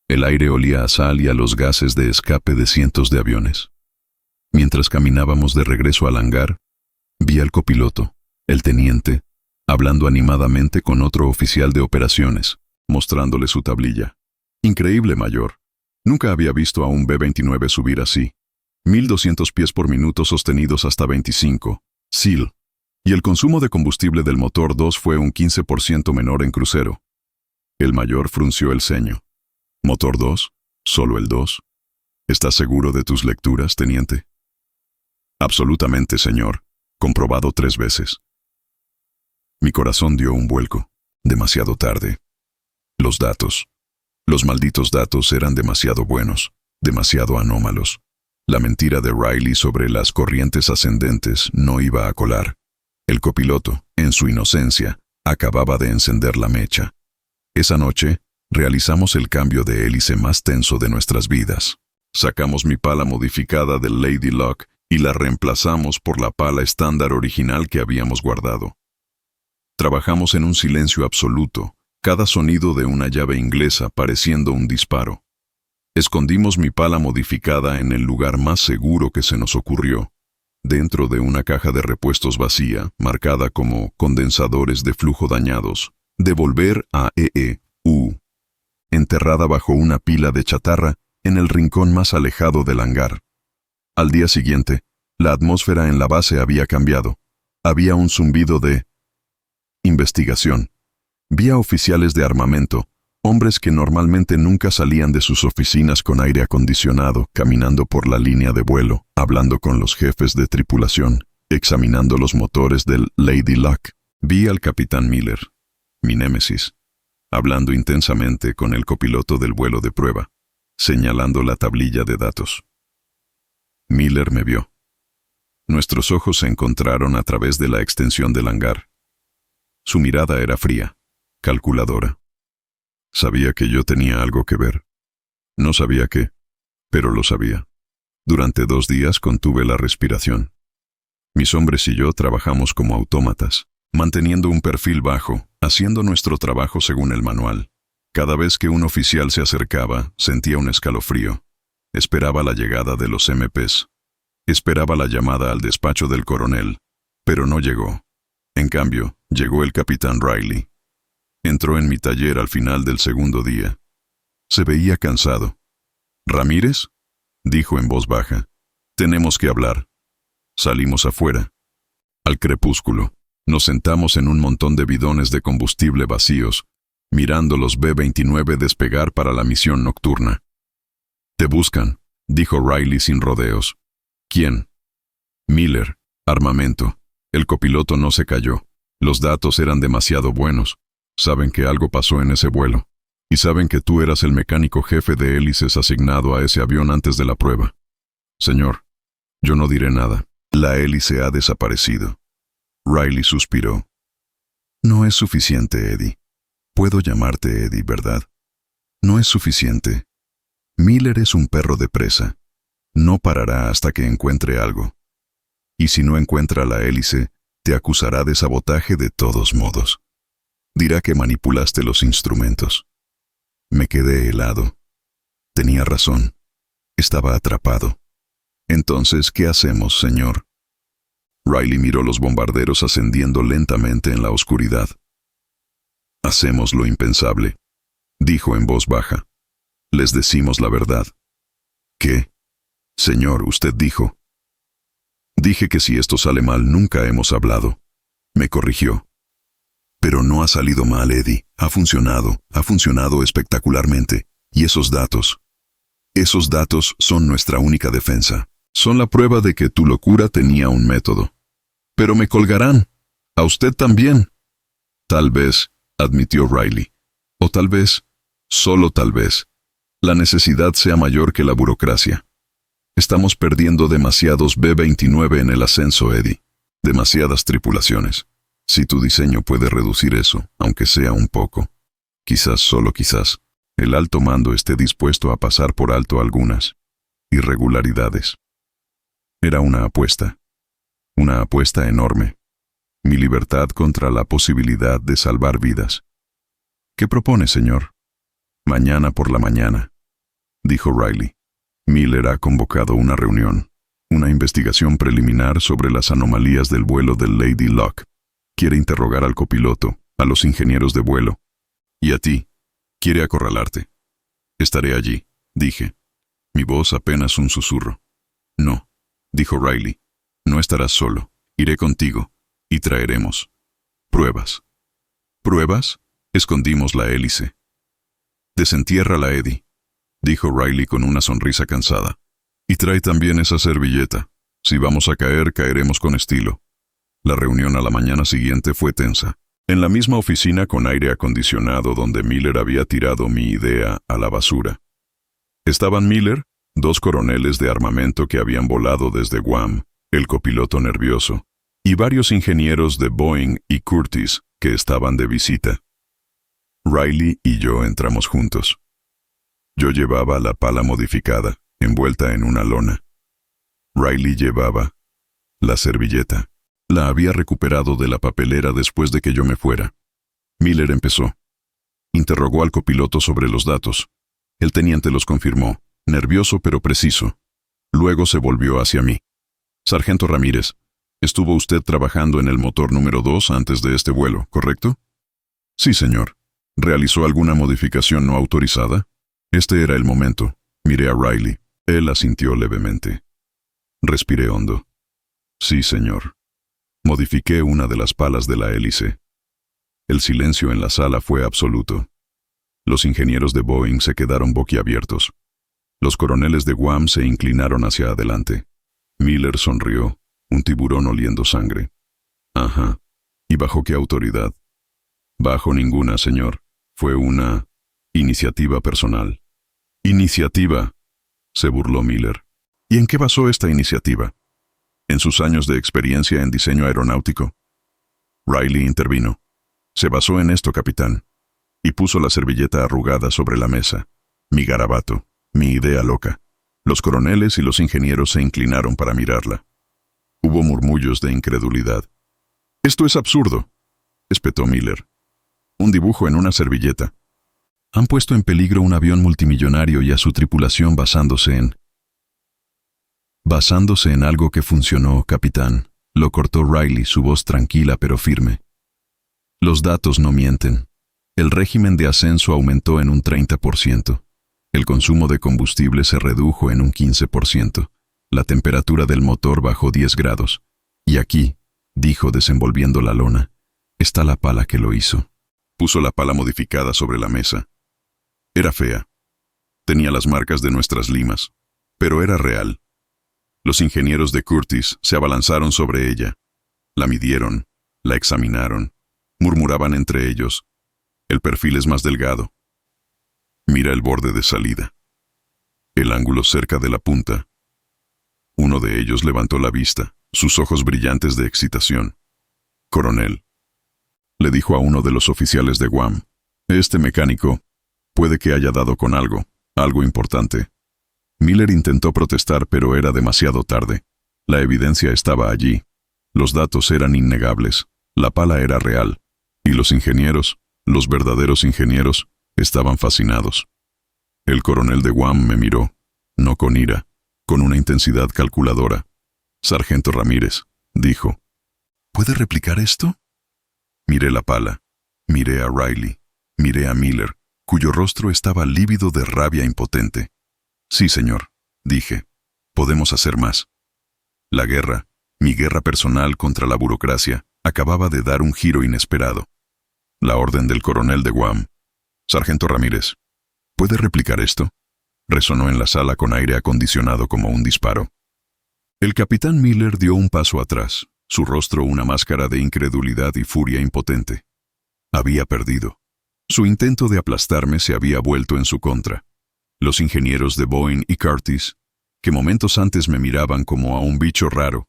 A: El aire olía a sal y a los gases de escape de cientos de aviones. Mientras caminábamos de regreso al hangar, vi al copiloto, el teniente, hablando animadamente con otro oficial de operaciones, mostrándole su tablilla. «Increíble, mayor. Nunca había visto a un B-29 subir así. 1200 pies por minuto sostenidos hasta 25. SEAL. Y el consumo de combustible del motor 2 fue un 15% menor en crucero». El mayor frunció el ceño. «¿Motor 2? ¿Solo el 2? ¿Estás seguro de tus lecturas, teniente?» «Absolutamente, señor. Comprobado 3 veces». Mi corazón dio un vuelco. Demasiado tarde. Los datos. Los malditos datos eran demasiado buenos, demasiado anómalos. La mentira de Riley sobre las corrientes ascendentes no iba a colar. El copiloto, en su inocencia, acababa de encender la mecha. Esa noche, realizamos el cambio de hélice más tenso de nuestras vidas. Sacamos mi pala modificada del Lady Luck y la reemplazamos por la pala estándar original que habíamos guardado. Trabajamos en un silencio absoluto, cada sonido de una llave inglesa pareciendo un disparo. Escondimos mi pala modificada en el lugar más seguro que se nos ocurrió, dentro de una caja de repuestos vacía, marcada como condensadores de flujo dañados, devolver a EEU, enterrada bajo una pila de chatarra en el rincón más alejado del hangar. Al día siguiente, la atmósfera en la base había cambiado. Había un zumbido de investigación. Vi a oficiales de armamento, hombres que normalmente nunca salían de sus oficinas con aire acondicionado, caminando por la línea de vuelo, hablando con los jefes de tripulación, examinando los motores del Lady Luck. Vi al capitán Miller. mi némesis, hablando intensamente con el copiloto del vuelo de prueba, señalando la tablilla de datos. Miller me vio. Nuestros ojos se encontraron a través de la extensión del hangar. Su mirada era fría, calculadora. Sabía que yo tenía algo que ver. No sabía qué, pero lo sabía. Durante 2 días contuve la respiración. Mis hombres y yo trabajamos como autómatas, manteniendo un perfil bajo, haciendo nuestro trabajo según el manual. Cada vez que un oficial se acercaba, sentía un escalofrío. Esperaba la llegada de los MPs. Esperaba la llamada al despacho del coronel, pero no llegó. En cambio, llegó el capitán Riley. Entró en mi taller al final del segundo día. Se veía cansado. «¿Ramírez?», dijo en voz baja. «Tenemos que hablar». Salimos afuera. Al crepúsculo, nos sentamos en un montón de bidones de combustible vacíos, mirando los B-29 despegar para la misión nocturna. «Te buscan», dijo Riley sin rodeos. «¿Quién?» «Miller, armamento. El copiloto no se cayó. Los datos eran demasiado buenos. Saben que algo pasó en ese vuelo. Y saben que tú eras el mecánico jefe de hélices asignado a ese avión antes de la prueba. Señor, yo no diré nada. La hélice ha desaparecido». Riley suspiró. «No es suficiente, Eddie. Puedo llamarte Eddie, ¿verdad? No es suficiente. Miller es un perro de presa. No parará hasta que encuentre algo. Y si no encuentra la hélice, te acusará de sabotaje de todos modos. Dirá que manipulaste los instrumentos». Me quedé helado. Tenía razón. Estaba atrapado. «Entonces, ¿qué hacemos, señor?» Riley miró los bombarderos ascendiendo lentamente en la oscuridad. «Hacemos lo impensable», dijo en voz baja. «Les decimos la verdad». «¿Qué?» «Señor, usted dijo». «Dije que si esto sale mal nunca hemos hablado». Me corrigió. «Pero no ha salido mal, Eddie. Ha funcionado espectacularmente. Y esos datos son nuestra única defensa. Son la prueba de que tu locura tenía un método. Pero me colgarán. A usted también». «Tal vez», admitió Riley. «O tal vez, solo tal vez, la necesidad sea mayor que la burocracia. Estamos perdiendo demasiados B-29 en el ascenso, Eddie. Demasiadas tripulaciones. Si tu diseño puede reducir eso, aunque sea un poco, quizás, solo quizás, el alto mando esté dispuesto a pasar por alto algunas irregularidades». Era una apuesta enorme. Mi libertad contra la posibilidad de salvar vidas. «¿Qué propone, señor?» «Mañana por la mañana», dijo Riley. «Miller ha convocado una reunión, una investigación preliminar sobre las anomalías del vuelo del Lady Luck. Quiere interrogar al copiloto, a los ingenieros de vuelo. Y a ti. Quiere acorralarte». «Estaré allí», dije. Mi voz apenas un susurro. «No», dijo Riley. «No estarás solo. Iré contigo. Y traeremos pruebas». «¿Pruebas?». Escondimos la hélice. «Desentiérrala, Eddie», dijo Riley con una sonrisa cansada. «Y trae también esa servilleta. Si vamos a caer, caeremos con estilo». La reunión a la mañana siguiente fue tensa. En la misma oficina con aire acondicionado donde Miller había tirado mi idea a la basura. Estaban Miller, 2 coroneles de armamento que habían volado desde Guam, el copiloto nervioso, y varios ingenieros de Boeing y Curtiss que estaban de visita. Riley y yo entramos juntos. Yo llevaba la pala modificada, envuelta en una lona. Riley llevaba la servilleta. La había recuperado de la papelera después de que yo me fuera. Miller empezó. Interrogó al copiloto sobre los datos. El teniente los confirmó, nervioso pero preciso. Luego se volvió hacia mí. «Sargento Ramírez, estuvo usted trabajando en el motor número 2 antes de este vuelo, ¿correcto?» «Sí, señor». «¿Realizó alguna modificación no autorizada?» Este era el momento. Miré a Riley. Él asintió levemente. Respiré hondo. «Sí, señor». Modifiqué una de las palas de la hélice. El silencio en la sala fue absoluto. Los ingenieros de Boeing se quedaron boquiabiertos. Los coroneles de Guam se inclinaron hacia adelante. Miller sonrió, un tiburón oliendo sangre. «Ajá. ¿Y bajo qué autoridad?» Bajo ninguna, señor. Fue una iniciativa personal. ¿Iniciativa?, se burló Miller. ¿Y en qué basó esta iniciativa? ¿En sus años de experiencia en diseño aeronáutico? Riley intervino. Se basó en esto, capitán. Y puso la servilleta arrugada sobre la mesa. Mi garabato, mi idea loca. Los coroneles y los ingenieros se inclinaron para mirarla. Hubo murmullos de incredulidad. «Esto es absurdo», espetó Miller. «Un dibujo en una servilleta. Han puesto en peligro un avión multimillonario y a su tripulación basándose en algo que funcionó, capitán», lo cortó Riley, su voz tranquila pero firme. «Los datos no mienten. El régimen de ascenso aumentó en un 30%. El consumo de combustible se redujo en un 15%. La temperatura del motor bajó 10 grados. Y aquí», dijo desenvolviendo la lona, «está la pala que lo hizo». Puso la pala modificada sobre la mesa. Era fea. Tenía las marcas de nuestras limas, pero era real. Los ingenieros de Curtis se abalanzaron sobre ella. La midieron, la examinaron, murmuraban entre ellos. El perfil es más delgado. Mira el borde de salida. El ángulo cerca de la punta. Uno de ellos levantó la vista, sus ojos brillantes de excitación. «Coronel», le dijo a uno de los oficiales de Guam, «este mecánico puede que haya dado con algo importante». Miller intentó protestar, pero era demasiado tarde. La evidencia estaba allí. Los datos eran innegables. La pala era real. Y los ingenieros, los verdaderos ingenieros, estaban fascinados. El coronel de Guam me miró, no con ira, con una intensidad calculadora. «Sargento Ramírez», dijo, «¿puede replicar esto?» Miré la pala, miré a Riley, miré a Miller, cuyo rostro estaba lívido de rabia impotente. «Sí, señor», dije, «podemos hacer más». La guerra, mi guerra personal contra la burocracia, acababa de dar un giro inesperado. La orden del coronel de Guam. «Sargento Ramírez, ¿puede replicar esto?», resonó en la sala con aire acondicionado como un disparo. El capitán Miller dio un paso atrás, su rostro una máscara de incredulidad y furia impotente. Había perdido. Su intento de aplastarme se había vuelto en su contra. Los ingenieros de Boeing y Curtis, que momentos antes me miraban como a un bicho raro,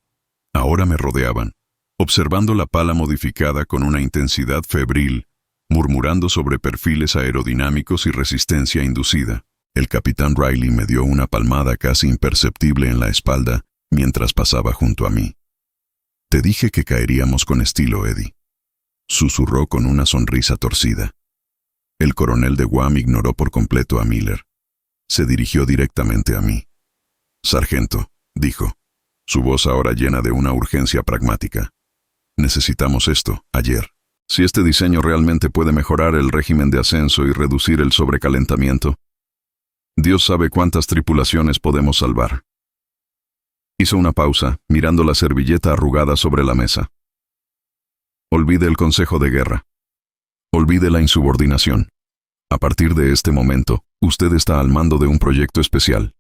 A: ahora me rodeaban, observando la pala modificada con una intensidad febril, murmurando sobre perfiles aerodinámicos y resistencia inducida. El capitán Riley me dio una palmada casi imperceptible en la espalda mientras pasaba junto a mí. «Te dije que caeríamos con estilo, Eddie», susurró con una sonrisa torcida. El coronel de Guam ignoró por completo a Miller. Se dirigió directamente a mí. «Sargento», dijo, su voz ahora llena de una urgencia pragmática. «Necesitamos esto, ayer. Si este diseño realmente puede mejorar el régimen de ascenso y reducir el sobrecalentamiento, Dios sabe cuántas tripulaciones podemos salvar». Hizo una pausa, mirando la servilleta arrugada sobre la mesa. «Olvide el consejo de guerra. Olvide la insubordinación. A partir de este momento, usted está al mando de un proyecto especial.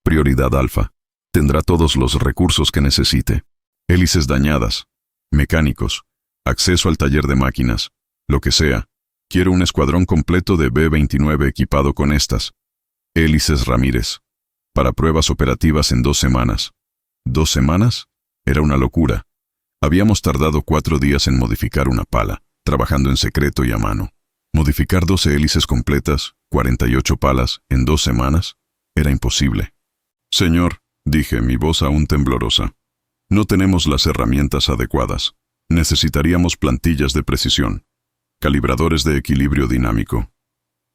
A: Prioridad alfa. Tendrá todos los recursos que necesite. Hélices dañadas, mecánicos, acceso al taller de máquinas, lo que sea. Quiero un escuadrón completo de B-29 equipado con estas. Hélices Ramírez. Para pruebas operativas en 2 semanas. ¿2 semanas? Era una locura. Habíamos tardado 4 días en modificar una pala, trabajando en secreto y a mano. Modificar 12 hélices completas, 48 palas, en 2 semanas, era imposible. «Señor», dije, mi voz aún temblorosa, «no tenemos las herramientas adecuadas. Necesitaríamos plantillas de precisión, calibradores de equilibrio dinámico».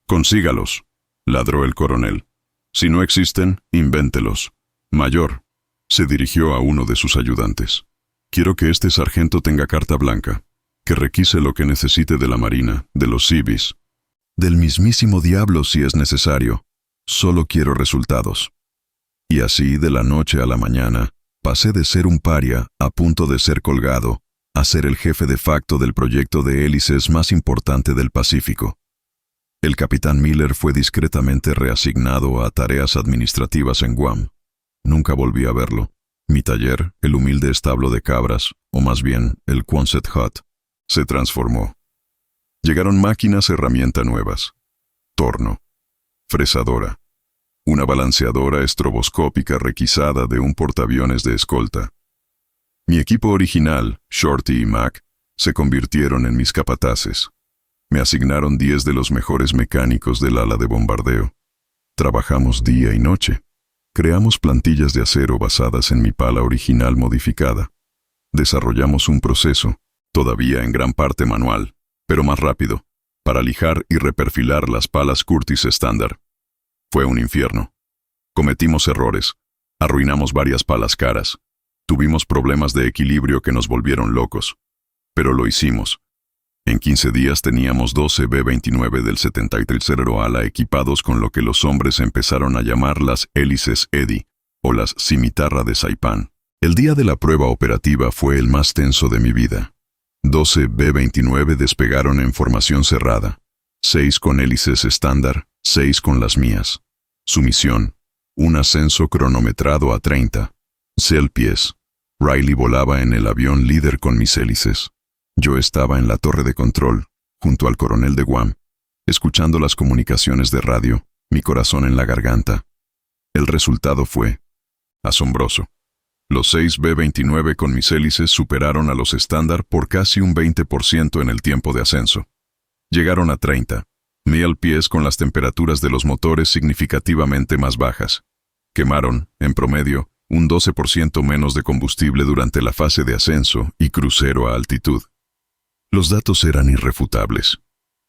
A: «Consígalos», ladró el coronel. «Si no existen, invéntelos. Mayor», se dirigió a uno de sus ayudantes, «quiero que este sargento tenga carta blanca, que requise lo que necesite de la Marina, de los civis, del mismísimo diablo si es necesario. Solo quiero resultados». Y así, de la noche a la mañana, pasé de ser un paria, a punto de ser colgado, a ser el jefe de facto del proyecto de hélices más importante del Pacífico. El capitán Miller fue discretamente reasignado a tareas administrativas en Guam. Nunca volví a verlo. Mi taller, el humilde establo de cabras, o más bien el Quonset Hut, se transformó. Llegaron máquinas herramienta nuevas. Torno. Fresadora. Una balanceadora estroboscópica requisada de un portaaviones de escolta. Mi equipo original, Shorty y Mac, se convirtieron en mis capataces. Me asignaron 10 de los mejores mecánicos del ala de bombardeo. Trabajamos día y noche. Creamos plantillas de acero basadas en mi pala original modificada. Desarrollamos un proceso, todavía en gran parte manual, pero más rápido, para lijar y reperfilar las palas Curtis estándar. Fue un infierno. Cometimos errores. Arruinamos varias palas caras. Tuvimos problemas de equilibrio que nos volvieron locos. Pero lo hicimos. En 15 días teníamos 12 B-29 del 73º ala equipados con lo que los hombres empezaron a llamar las hélices Eddy, o las cimitarra de Saipán. El día de la prueba operativa fue el más tenso de mi vida. 12 B-29 despegaron en formación cerrada, 6 con hélices estándar, 6 con las mías. Su misión, un ascenso cronometrado a 30. Pies. Riley volaba en el avión líder con mis hélices. Yo estaba en la torre de control, junto al coronel de Guam, escuchando las comunicaciones de radio, mi corazón en la garganta. El resultado fue asombroso. Los 6 B-29 con mis hélices superaron a los estándar por casi un 20% en el tiempo de ascenso. Llegaron a 30. 1000 pies con las temperaturas de los motores significativamente más bajas. Quemaron, en promedio, un 12% menos de combustible durante la fase de ascenso y crucero a altitud. Los datos eran irrefutables.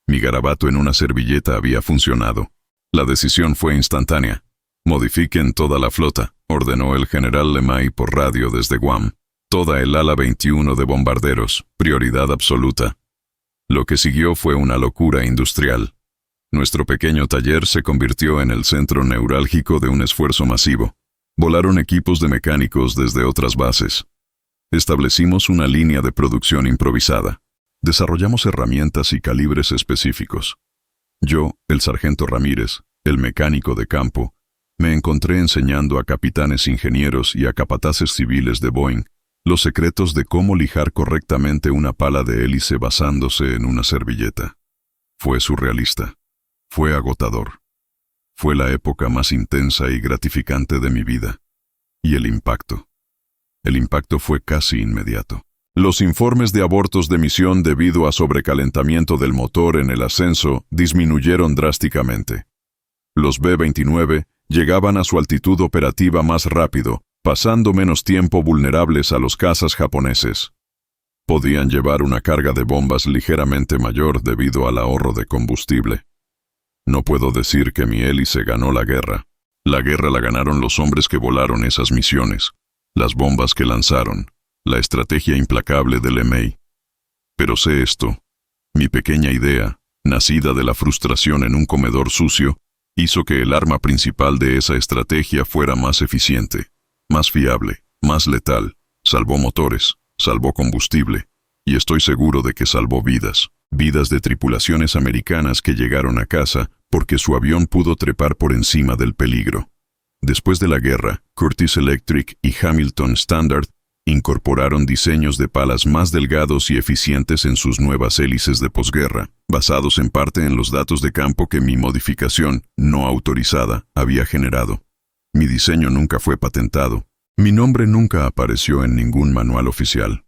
A: Mi garabato en una servilleta había funcionado. La decisión fue instantánea. Modifiquen toda la flota, ordenó el general LeMay por radio desde Guam. Toda el ala 21 de bombarderos, prioridad absoluta. Lo que siguió fue una locura industrial. Nuestro pequeño taller se convirtió en el centro neurálgico de un esfuerzo masivo. Volaron equipos de mecánicos desde otras bases. Establecimos una línea de producción improvisada. Desarrollamos herramientas y calibres específicos. Yo, el sargento Ramírez, el mecánico de campo, me encontré enseñando a capitanes ingenieros y a capataces civiles de Boeing los secretos de cómo lijar correctamente una pala de hélice basándose en una servilleta. Fue surrealista. Fue agotador. Fue la época más intensa y gratificante de mi vida. Y el impacto. El impacto fue casi inmediato. Los informes de abortos de misión debido a sobrecalentamiento del motor en el ascenso disminuyeron drásticamente. Los B-29 llegaban a su altitud operativa más rápido, pasando menos tiempo vulnerables a los cazas japoneses. Podían llevar una carga de bombas ligeramente mayor debido al ahorro de combustible. No puedo decir que mi hélice ganó la guerra. La guerra la ganaron los hombres que volaron esas misiones, las bombas que lanzaron, la estrategia implacable de LeMay. Pero sé esto. Mi pequeña idea, nacida de la frustración en un comedor sucio, hizo que el arma principal de esa estrategia fuera más eficiente, más fiable, más letal. Salvó motores, salvó combustible, y estoy seguro de que salvó vidas. Vidas de tripulaciones americanas que llegaron a casa porque su avión pudo trepar por encima del peligro. Después de la guerra, Curtis Electric y Hamilton Standard incorporaron diseños de palas más delgados y eficientes en sus nuevas hélices de posguerra, basados en parte en los datos de campo que mi modificación, no autorizada, había generado. Mi diseño nunca fue patentado. Mi nombre nunca apareció en ningún manual oficial.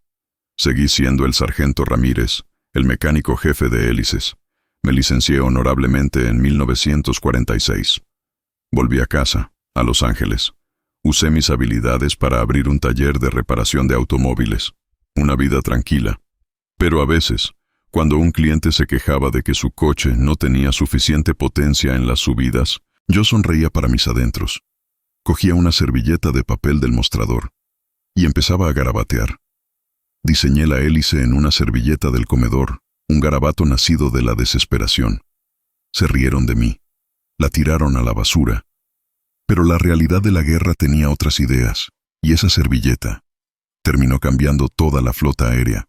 A: Seguí siendo el sargento Ramírez, el mecánico jefe de hélices. Me licencié honorablemente en 1946. Volví a casa, a Los Ángeles. Usé mis habilidades para abrir un taller de reparación de automóviles. Una vida tranquila. Pero a veces, cuando un cliente se quejaba de que su coche no tenía suficiente potencia en las subidas, yo sonreía para mis adentros. Cogía una servilleta de papel del mostrador y empezaba a garabatear. Diseñé la hélice en una servilleta del comedor, un garabato nacido de la desesperación. Se rieron de mí. La tiraron a la basura. Pero la realidad de la guerra tenía otras ideas, y esa servilleta terminó cambiando toda la flota aérea.